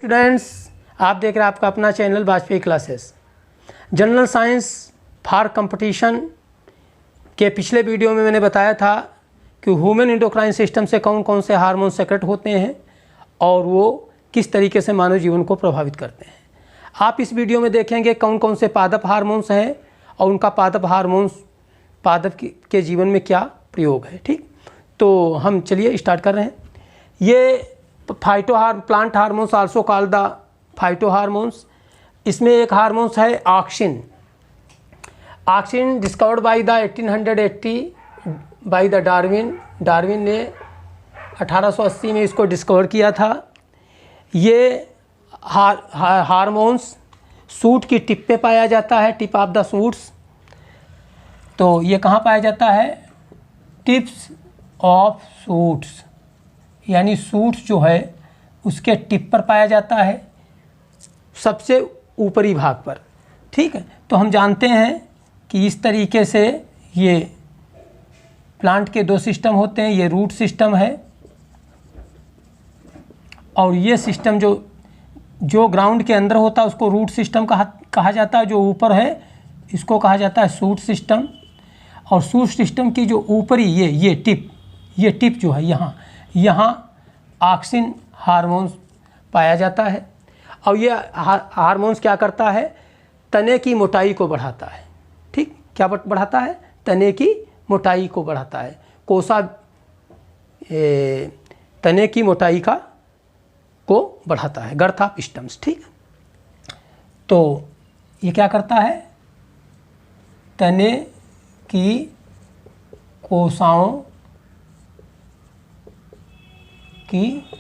Students, आप देख रहे हैं आपका अपना channel Vajpayee classes. General science for competition के पिछले वीडियो में मैंने बताया था कि ह्यूमन एंडोक्राइन सिस्टम से कौन कौन से हार्मोन सेक्रेट होते हैं और वो किस तरीके से मानव जीवन को प्रभावित करते हैं। आप इस वीडियो में देखेंगे कौन कौन से पादप हार्मोन्स हैं और उनका पादप के जीवन में क्या प्रयोग है। ठीक, तो हम चलिए स्टार्ट कर रहे हैं। ये plant hormones also called the phyto hormones. इसमें एक हार्मोन्स है auxin. Auxin discovered by the 1880 by the Darwin ने 1880 में इसको डिस्कवर किया था। ये हार्मोन्स सूट की टिप पे पाया जाता है, टिप ऑफ द सूट्स। तो ये कहाँ पाया जाता है? टिप्स ऑफ सूट्स, यानी सूट्स जो है उसके टिप पर पाया जाता है, सबसे ऊपरी भाग पर। ठीक है, तो हम जानते हैं कि इस तरीके से ये प्लांट के दो सिस्टम होते हैं। ये रूट सिस्टम है और ये सिस्टम जो ग्राउंड के अंदर होता है उसको रूट सिस्टम कहा जाता है। जो ऊपर है इसको कहा जाता है शूट सिस्टम। और शूट सिस्टम की जो ऊपरी ये टिप जो है यहाँ ऑक्सिन हार्मोन्स पाया जाता है। और ये हार्मोन्स क्या करता है? तने की मोटाई को बढ़ाता है। ठीक, क्या बढ़ाता है? तने की मोटाई को बढ़ाता है। तने की मोटाई को बढ़ाता है, गर्थ ऑफ स्टेम्स। ठीक, तो ये क्या करता है? तने की कोशाओं की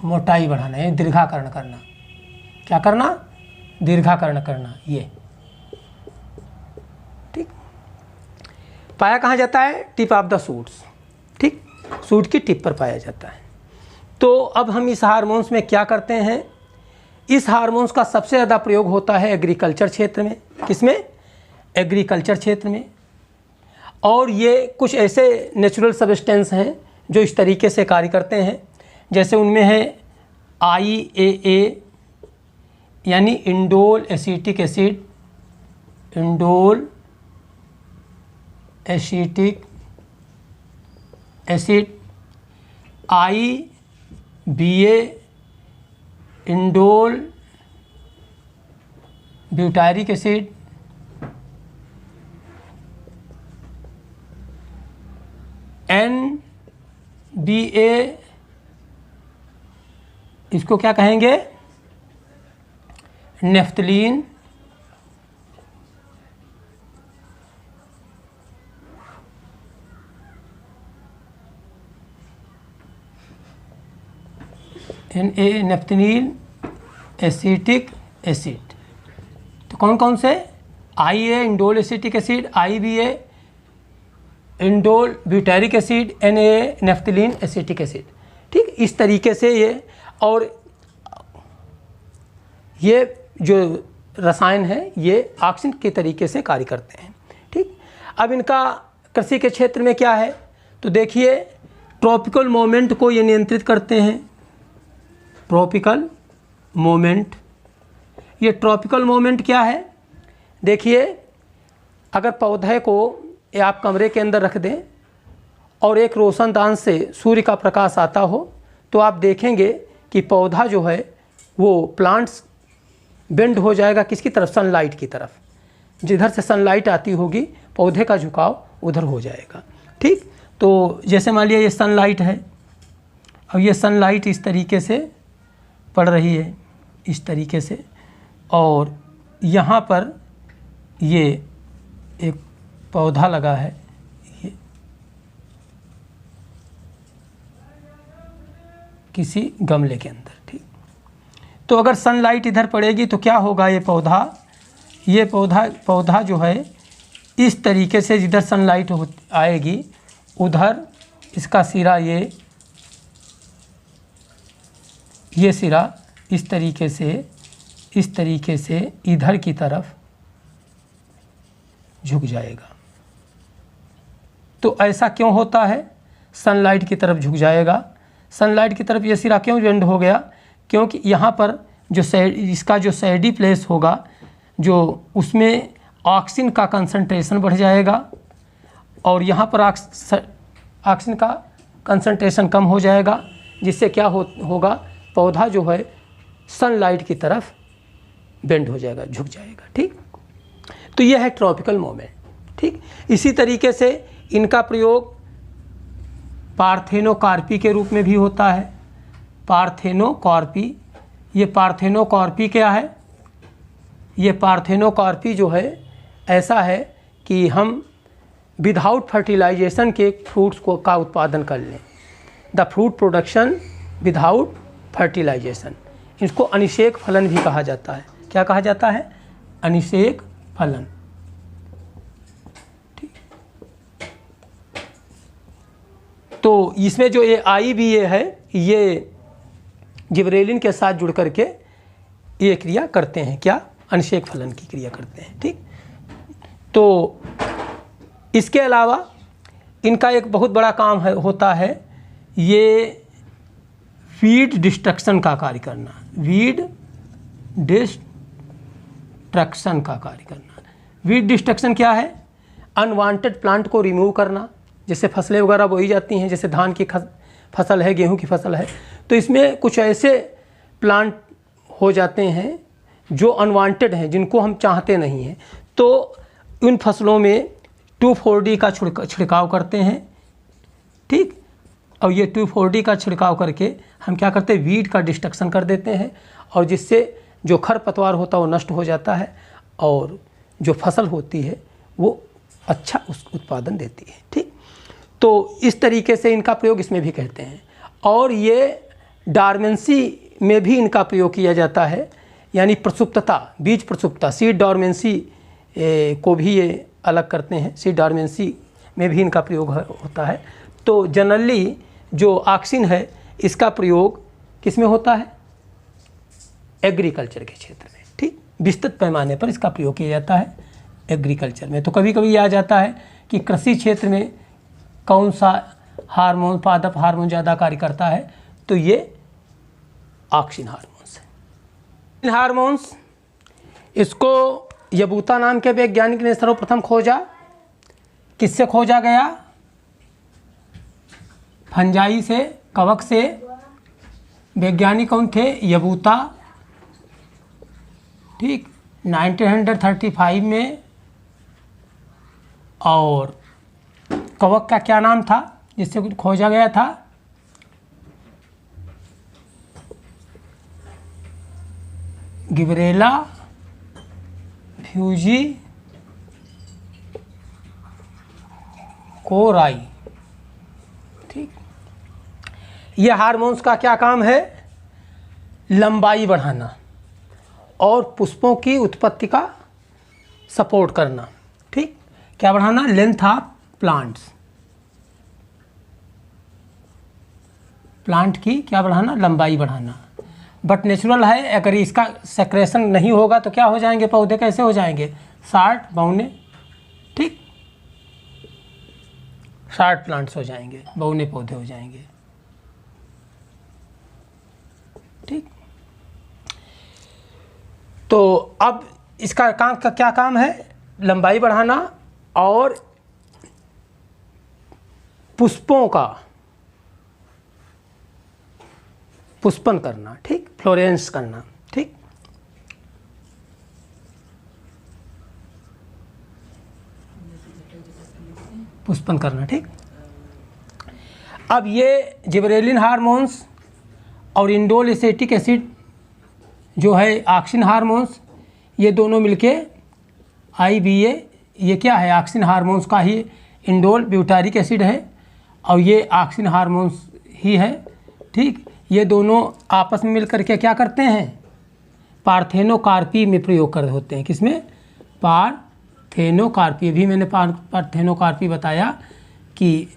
मोटाई बढ़ाना, यानी दीर्घाकरण करना। क्या करना? दीर्घाकरण करना। ये ठीक, पाया कहाँ जाता है? Tip of the suits. ठीक, सूट की टिप पर पाया जाता है। तो अब हम इस हार्मोन्स में क्या करते हैं? इस हार्मोन्स का सबसे ज़्यादा प्रयोग होता है एग्रीकल्चर क्षेत्र में। किसमें? एग्रीकल्चर क्षेत्र में। और ये कुछ ऐसे नेचुरल सब्सटेंस हैं जो इस तरीके से कार्य करते हैं। जैसे उनमें है IAA, यानी indole acetic acid, indole acetic acid. IBA, indole butyric acid. NBA, इसको क्या कहेंगे? Naphthalene. NA naphthalene acetic acid. तो कौन कौन से? IA indole acetic acid, IBA indole butyric acid, NA naphthalene acetic acid. ठीक, इस तरीके से ये जो रसायन है ये ऑक्सिन के तरीके से कार्य करते हैं। ठीक, अब इनका कृषि के क्षेत्र में क्या है? तो देखिए, ट्रॉपिकल मोमेंट को ये नियंत्रित करते हैं। ट्रॉपिकल मोमेंट, ये ट्रॉपिकल मोमेंट क्या है? देखिए, अगर पौधे को आप कमरे के अंदर रख दें और एक रोशनदान से सूर्य का प्रकाश आता हो तो आप देखेंगे कि पौधा जो है वो प्लांट्स बेंड हो जाएगा। किसकी तरफ? सनलाइट की तरफ। जिधर से सनलाइट आती होगी पौधे का झुकाव उधर हो जाएगा। ठीक, तो जैसे मान लिया ये सनलाइट है, अब ये सनलाइट इस तरीके से पड़ रही है, इस तरीके से, और यहाँ पर ये एक पौधा लगा है, ये किसी गमले के अंदर। ठीक, तो अगर सनलाइट इधर पड़ेगी तो क्या होगा? ये पौधा जो है इस तरीके से जिधर सनलाइट आएगी उधर इसका सिरा, ये सिरा इस तरीके से इधर की तरफ झुक जाएगा। तो ऐसा क्यों होता है? सनलाइट की तरफ झुक जाएगा। सनलाइट की तरफ ये सिरा क्यों बेंड हो गया? क्योंकि यहाँ पर जो इसका जो सैडी प्लेस होगा जो उसमें ऑक्सीजन का कंसंट्रेशन बढ़ जाएगा और यहाँ पर ऑक्सीजन का कंसंट्रेशन कम हो जाएगा, जिससे क्या होगा, पौधा जो है सनलाइट की तरफ बेंड हो जाएगा, झुक जाएगा। ठीक, तो यह है ट्रॉपिकल मोमेंट। ठीक, इसी तरीके से इनका प्रयोग पार्थेनोकार्पी के रूप में भी होता है। पार्थेनोकार्पी, ये पार्थेनोकार्पी क्या है? ये पार्थेनोकार्पी जो है ऐसा है कि हम विदाउट फर्टिलाइजेशन के फ्रूट्स का उत्पादन कर लें। The fruit production without fertilization, इसको अनिषेक फलन भी कहा जाता है। क्या कहा जाता है? अनिषेक फलन। ठीक, तो इसमें जो ये IBA है, ये जिबरेलिन के साथ जुड़ करके ये क्रिया करते हैं। क्या? अनिषेक फलन की क्रिया करते हैं। ठीक, तो इसके अलावा इनका एक बहुत बड़ा काम होता है, ये वीड डिस्ट्रक्शन का कार्य करना। वीड डिस्ट्रक्शन का कार्य करना। वीड डिस्ट्रक्शन क्या है? अनवांटेड प्लांट को रिमूव करना। जैसे फसलें वगैरह बोई जाती हैं, जैसे धान की फसल है, गेहूं की फसल है, तो इसमें कुछ ऐसे प्लांट हो जाते हैं जो अनवांटेड हैं, जिनको हम चाहते नहीं हैं, तो उन फसलों में 2,4-D का छिड़काव करते हैं। ठीक, और ये 2,4-D का छिड़काव करके हम क्या करते हैं? वीड का डिस्ट्रक्शन कर देते हैं, और जिससे जो खरपतवार होता है वो नष्ट हो जाता है और जो फसल होती है वो अच्छा उत्पादन देती है। ठीक, तो इस तरीके से इनका प्रयोग इसमें भी कहते हैं। और ये डॉर्मेंसी में भी इनका प्रयोग किया जाता है, यानी प्रसुप्तता, बीज प्रसुप्तता, सीड डॉर्मेंसी को भी ये अलग करते हैं। सीड डॉर्मेंसी में भी इनका प्रयोग होता है। तो जनरली जो ऑक्सीन है इसका प्रयोग किस में होता है? एग्रीकल्चर के क्षेत्र में। ठीक, विस्तृत पैमाने पर इसका प्रयोग किया जाता है एग्रीकल्चर में। तो कभी कभी ये आ जाता है कि कृषि क्षेत्र में कौन सा हार्मोन, पादप हार्मोन ज़्यादा कार्य करता है, तो ये ऑक्सीन हार्मोन्स है। इन हार्मोन्स, इसको यबूता नाम के वैज्ञानिक ने सर्वप्रथम खोजा। किससे खोजा गया? फंजाई से, कवक से। वैज्ञानिक कौन थे? यबूता। ठीक, 1935 में। और कवक का क्या नाम था जिससे खोजा गया था? गिबरेला फ्यूजी कोराई। ठीक, ये हार्मोन्स का क्या काम है? लंबाई बढ़ाना और पुष्पों की उत्पत्ति का सपोर्ट करना। ठीक, क्या बढ़ाना? लेंथ ऑफ प्लांट्स, प्लांट की क्या बढ़ाना? लंबाई बढ़ाना। बट नेचुरल है, अगर इसका सेक्रेशन नहीं होगा तो क्या हो जाएंगे पौधे? कैसे हो जाएंगे? शार्ट, बौने। ठीक, शार्ट प्लांट्स हो जाएंगे, बौने पौधे हो जाएंगे। ठीक, तो अब इसका काम का क्या काम है? लंबाई बढ़ाना और पुष्पों का पुष्पन करना। ठीक, फ्लोरेंस करना। ठीक, पुष्पन करना। ठीक, अब ये जिबरेलिन हार्मोन्स और इंडोल एसिटिक एसिड जो है ऑक्सीन हार्मोन्स, ये दोनों मिलके IBA, ये क्या है? ऑक्सीन हार्मोन्स का ही इंडोल ब्यूटारिक एसिड है और ये ऑक्सीन हार्मोन्स ही है। ठीक, ये दोनों आपस में मिलकर के क्या करते हैं? पार्थेनोकार्पी में प्रयोग होते हैं। किसमें? पार्थेनोकार्पी। भी मैंने पार्थेनोकार्पी बताया कि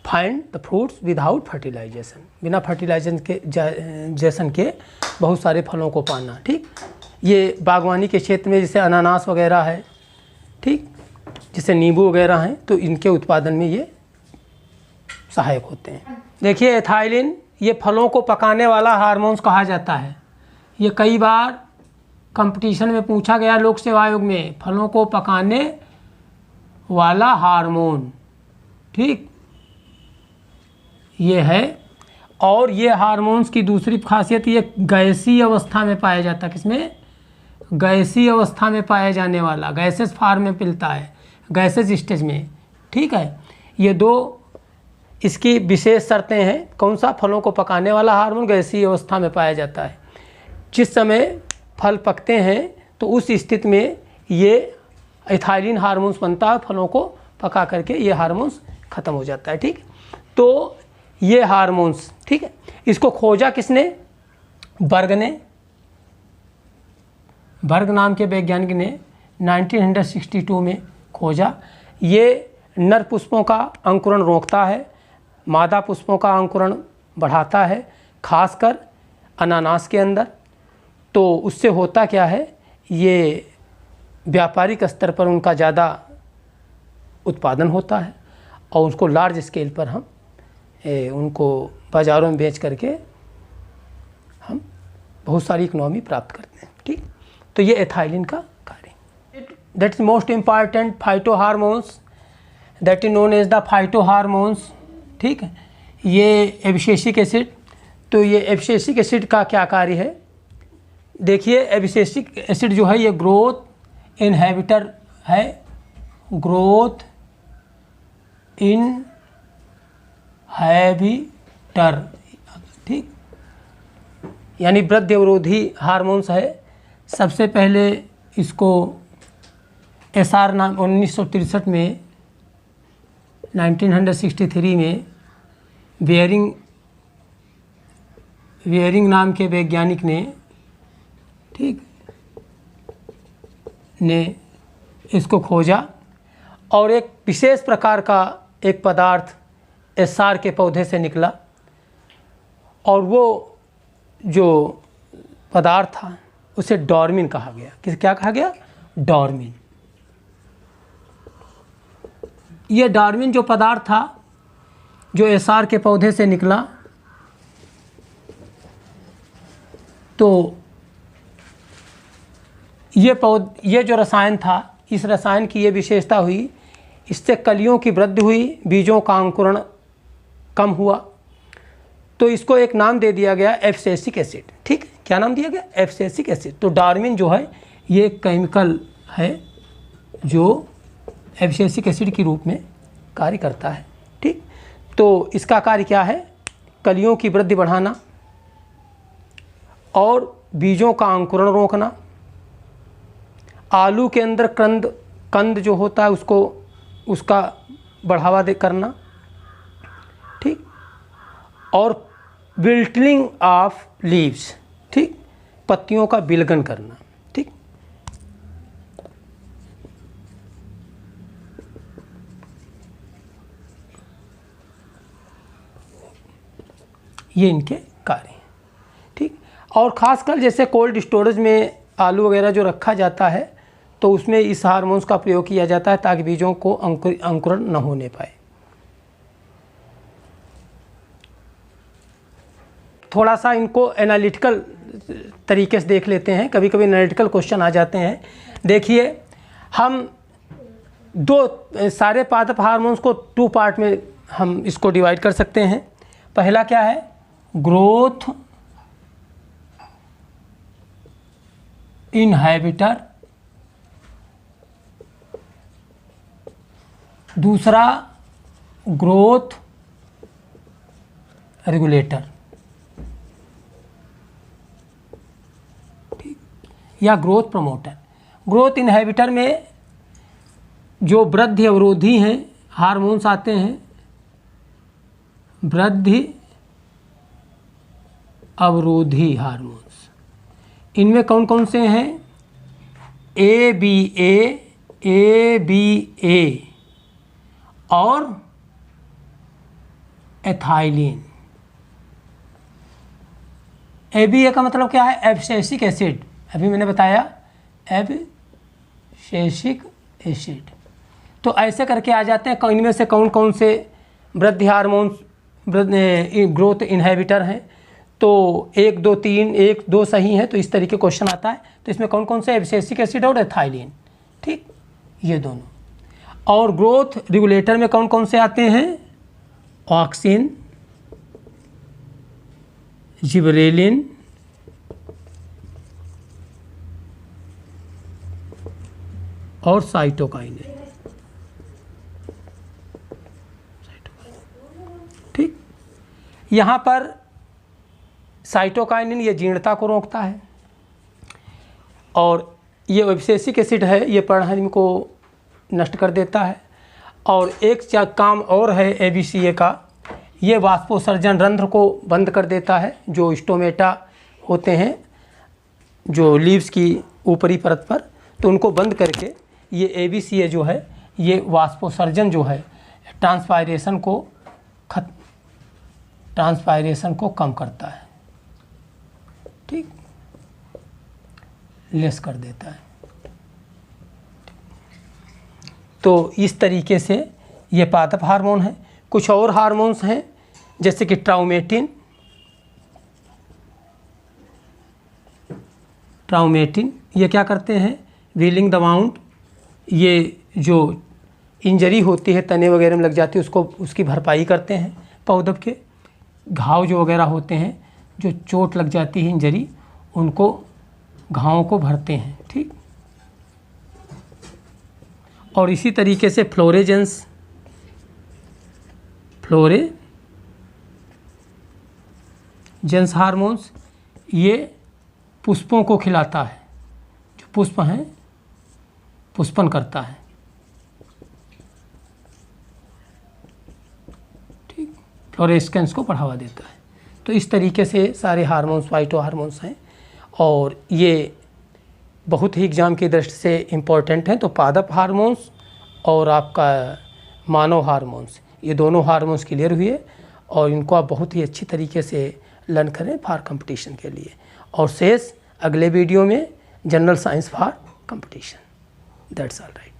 find the fruits without fertilization, बिना फर्टिलाइजेशन के बहुत सारे फलों को पाना। ठीक, ये बागवानी के क्षेत्र में जैसे अनानास वगैरह है, ठीक, जैसे नींबू वगैरह हैं, तो इनके उत्पादन में ये सहायक होते हैं। देखिए एथाइलिन, ये फलों को पकाने वाला हार्मोन्स कहा जाता है। ये कई बार कंपटीशन में पूछा गया लोक सेवा आयोग में, फलों को पकाने वाला हार्मोन, ठीक, ये है। और ये हार्मोन्स की दूसरी खासियत, ये गैसीय अवस्था में पाया जाता है। किसमें? गैसीय अवस्था में पाया जाने वाला, गैसेस फॉर्म में मिलता है, गैसेस स्टेज में, ठीक है। ये दो इसकी विशेष शर्तें हैं। कौन सा? फलों को पकाने वाला हार्मोन गैसीय अवस्था में पाया जाता है। जिस समय फल पकते हैं तो उस स्थिति में ये एथाइलिन हार्मोन्स बनता है, फलों को पका करके ये हार्मोन्स ख़त्म हो जाता है, ठीक। तो ये हार्मोन्स, ठीक है, इसको खोजा किसने? बर्ग ने, बर्ग नाम के वैज्ञानिक ने 1962 में खोजा। ये नर पुष्पों का अंकुरण रोकता है, मादा पुष्पों का अंकुरण बढ़ाता है, खासकर अनानास के अंदर। तो उससे होता क्या है, ये व्यापारिक स्तर पर उनका ज़्यादा उत्पादन होता है और उसको लार्ज स्केल पर हम उनको बाज़ारों में बेच करके हम बहुत सारी इकोनॉमी प्राप्त करते हैं, ठीक। तो ये एथाइलिन का कार्य। That is most important phyto hormones that is known as the phyto hormones, ठीक है। ये एबिसेसिक एसिड, तो ये एबिसेसिक एसिड का क्या कार्य है? देखिए, एबिसेसिक एसिड जो है ये ग्रोथ इनहिबिटर है, ग्रोथ इनहिबिटर, ठीक, यानी वृद्धि अवरोधी हार्मोन्स है। सबसे पहले इसको एसआर नाम 1963 में 1963 में बेयरिंग नाम के वैज्ञानिक ने, ठीक, ने इसको खोजा और एक विशेष प्रकार का एक पदार्थ एसआर के पौधे से निकला और वो जो पदार्थ था उसे डॉर्मिन कहा गया। क्या कहा गया? डॉर्मिन। ये डॉर्मिन जो पदार्थ था जो एसआर के पौधे से निकला, तो ये जो रसायन था, इस रसायन की ये विशेषता हुई, इससे कलियों की वृद्धि हुई, बीजों का अंकुरण कम हुआ। तो इसको एक नाम दे दिया गया एब्सिसिक एसिड, ठीक। क्या नाम दिया गया? Abscisic acid. तो डॉर्मिन जो है ये केमिकल है जो एब्सिसिक एसिड के रूप में कार्य करता है, ठीक। तो इसका कार्य क्या है? कलियों की वृद्धि बढ़ाना और बीजों का अंकुरण रोकना, आलू के अंदर कंद जो होता है उसका बढ़ावा करना, ठीक, और विल्टनिंग ऑफ लीव्स, ठीक, पत्तियों का विलगन करना, ठीक। ये इनके कार्य हैं, ठीक। और ख़ासकर जैसे कोल्ड स्टोरेज में आलू वगैरह जो रखा जाता है तो उसमें इस हार्मोन्स का प्रयोग किया जाता है ताकि बीजों को अंकुरण न होने पाए। थोड़ा सा इनको एनालिटिकल तरीके से देख लेते हैं, कभी कभी एनालिटिकल क्वेश्चन आ जाते हैं। देखिए, हम सारे पादप हार्मोन्स को 2 पार्ट में हम इसको डिवाइड कर सकते हैं। पहला क्या है? ग्रोथ इनहिबिटर, दूसरा ग्रोथ रेगुलेटर, ठीक, या ग्रोथ प्रमोटर। ग्रोथ इनहिबिटर में जो वृद्धि अवरोधी हैं हार्मोन्स आते हैं, वृद्धि अवरोधी हार्मोन्स, इनमें कौन कौन से हैं? ABA और एथाइलिन। ABA का मतलब क्या है? एब्सिसिक एसिड, अभी मैंने बताया एब्सिसिक एसिड। तो ऐसे करके आ जाते हैं इनमें से कौन कौन से वृद्धि हार्मोन्स ग्रोथ इनहिबिटर हैं, तो 1 2 3 1 2 सही है, तो इस तरीके क्वेश्चन आता है। तो इसमें कौन कौन से एब्सिसिक एसिड और एथाइलिन, ठीक, ये दोनों। और ग्रोथ रेगुलेटर में कौन कौन से आते हैं, ऑक्सिन, जिबरेलिन, और साइटोकाइनिन, ठीक। यहाँ पर साइटोकाइनिन ये जीर्णता को रोकता है, और ये एब्सिसिक एसिड है, ये पर्णहरिम को नष्ट कर देता है। और एक काम और है ABCA का, ये वाष्पोत्सर्जन रंध्र को बंद कर देता है, जो स्टोमेटा होते हैं जो लीव्स की ऊपरी परत पर, तो उनको बंद करके ये ABCA जो है ये वाष्पोत्सर्जन जो है ट्रांसपायरेशन को कम करता है, ठीक, लेस कर देता है। तो इस तरीके से ये पादप हार्मोन है। कुछ और हार्मोन्स हैं जैसे कि ट्राउमेटिन, ये क्या करते हैं, व्हीलिंग द वाउंड, ये जो इंजरी होती है तने वगैरह में लग जाती है उसको, उसकी भरपाई करते हैं। पौधप के घाव जो वगैरह होते हैं, जो चोट लग जाती है इंजरी, उनको घावों को भरते हैं, ठीक। और इसी तरीके से फ्लोरेजेंस हार्मोन्स, ये पुष्पों को खिलाता है, जो पुष्प हैं पुष्पन करता है, ठीक, फ्लोरेस्केंस को बढ़ावा देता है। तो इस तरीके से सारे हार्मोन्स फाइटो हार्मोन्स हैं, और ये बहुत ही एग्ज़ाम की दृष्टि से इम्पोर्टेंट हैं। तो पादप हार्मोन्स और आपका मानव हार्मोन्स, ये दोनों हार्मोन्स क्लियर हुए, और इनको आप बहुत ही अच्छी तरीके से लर्न करें फॉर कंपटीशन के लिए। और शेष अगले वीडियो में general science for competition. That's all right.